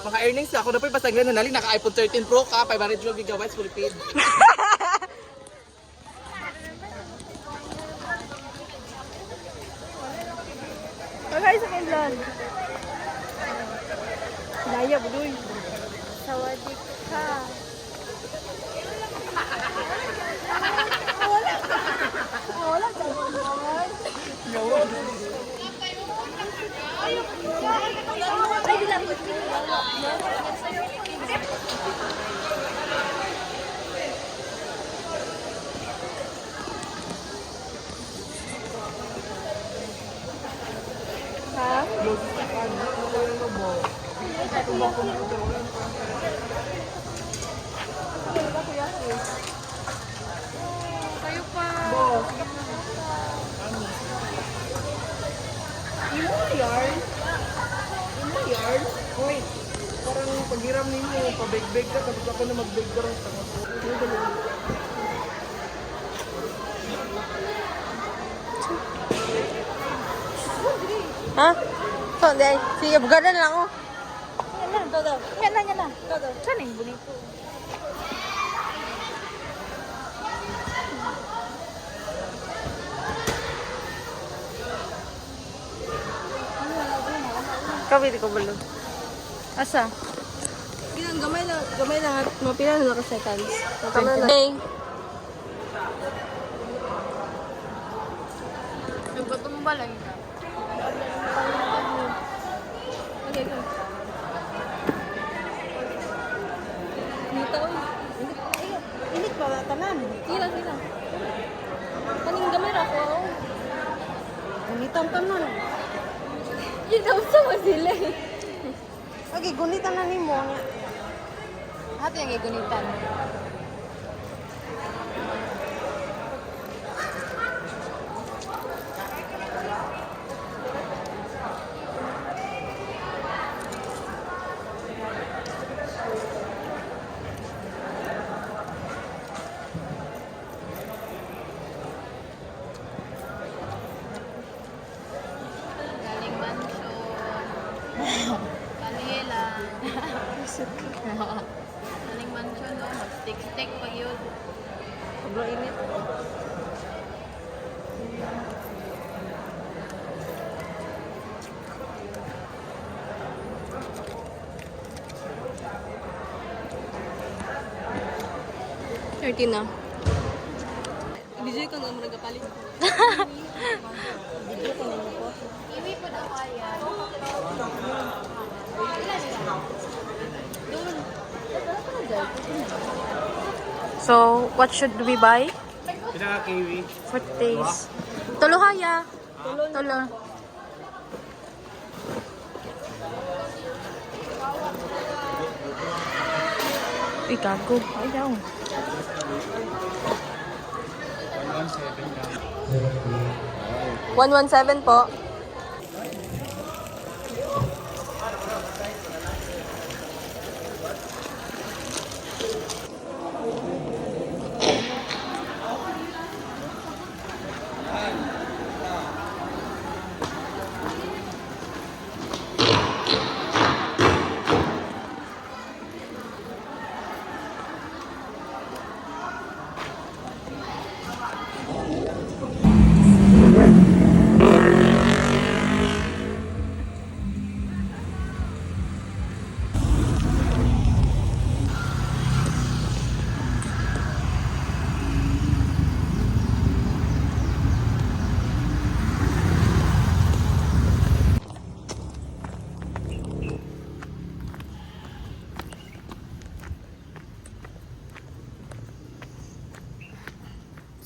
mga earnings ako na po pasaglan na nali naka iPhone 13 Pro ka 512 GB full paid. Pagkain sa kailan. Daya, budoy. Sawadik ka. Wala ka. Ay, dilang. Ha? Kayo pa. Imo yarn. Oy. Parang paghiram nimo pabeg-beg ka tapos ako na mag-beg ka ron sa mga. Ha? So, dahil. Sige, bugadan lang ako. Yan na, todo. Yan na. Todo. Saan yung bonito? Kawili ko balo. Asa? Ginang gamay lang at mapila na ka seconds. Okay. Nagbato mo ba lang ka? Okay, go. Dito. Init pa ba tanan? Tira. Kaning gamay ra ko. Gunitang tanan. Itaw sa sila. Okay, gunitan na nimo. Hati yang igunitan. Galing mansyon. Kanila. Galing mansyon, no? Mag-stick-stick pa yun. Sobrang init. Na. Bijay ka na mo nagkapalit. Bijay ka na mo. Iwi po na kaya. So, what should we buy? Pinaka kiwi. For taste. Tulo haya. Tulo. Uy, gago. Ayaw. 117 po.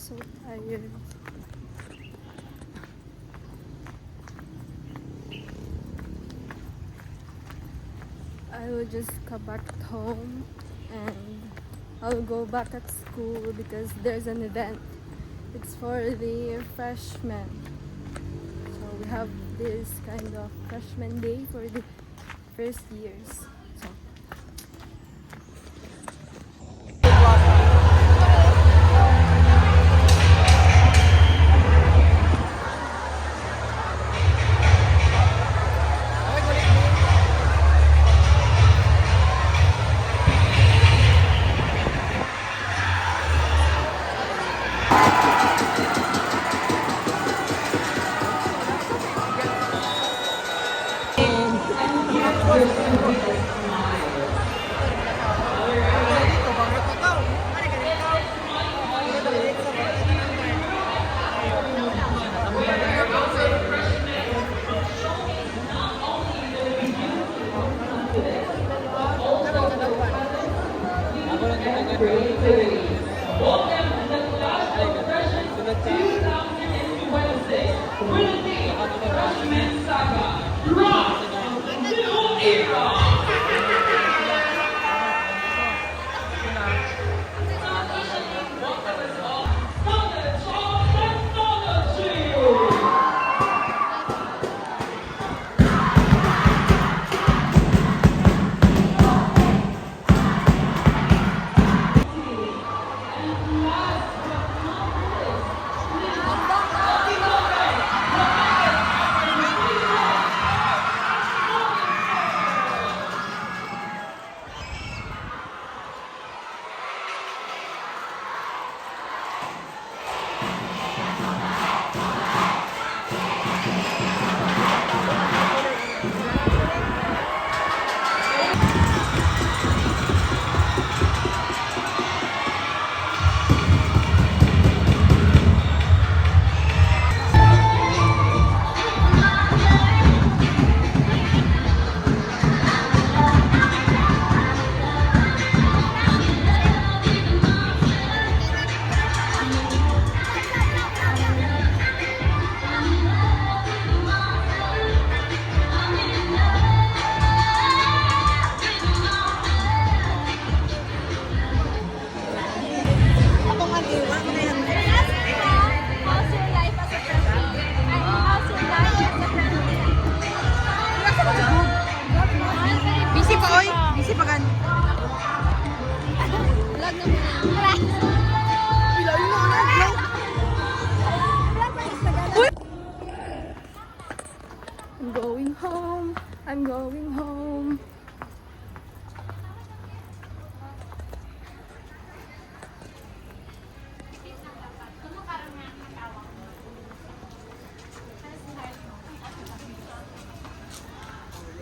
So tired. I will just come back home and I'll go back at school because there's an event. It's for the freshmen. So we have this kind of freshman day for the first years. So Dito, bakit pa tao? Ano ganito? Ano ganito sa bakit number? How's your life as a president? How's your life as a president? Busy pa, oy. Busy pa gan. Vlog na muna. Bilay mo na, vlog. I'm going home. I'm going home.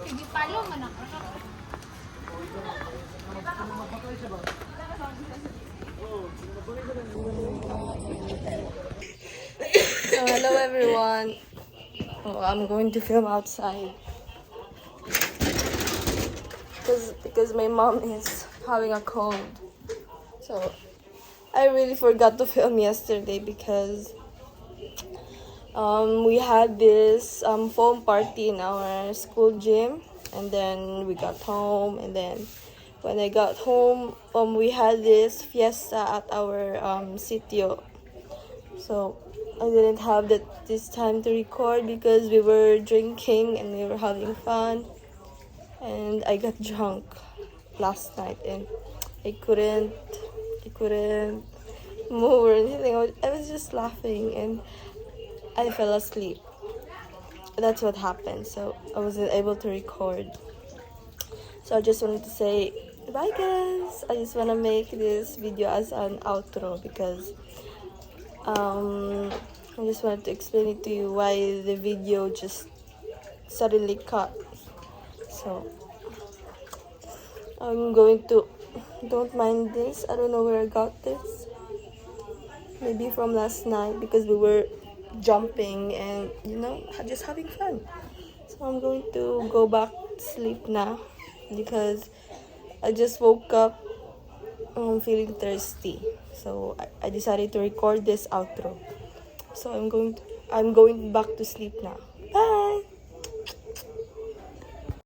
Sige, palo man ako. So hello everyone. Oh, I'm going to film outside because my mom is having a cold. So I really forgot to film yesterday because we had this foam party in our school gym, and then we got home, and then when I got home, we had this fiesta at our sitio. So I didn't have this time to record because we were drinking and we were having fun, and I got drunk last night and I couldn't move or anything. I was just laughing and I fell asleep. That's what happened. So I wasn't able to record. So I just wanted to say bye guys. I just want to make this video as an outro because I just wanted to explain it to you why the video just suddenly cut. So I'm going to, don't mind this. I don't know where I got this. Maybe from last night because we were jumping and just having fun. So I'm going to go back to sleep now because I just woke up feeling thirsty. So I decided to record this outro. So I'm going back to sleep now.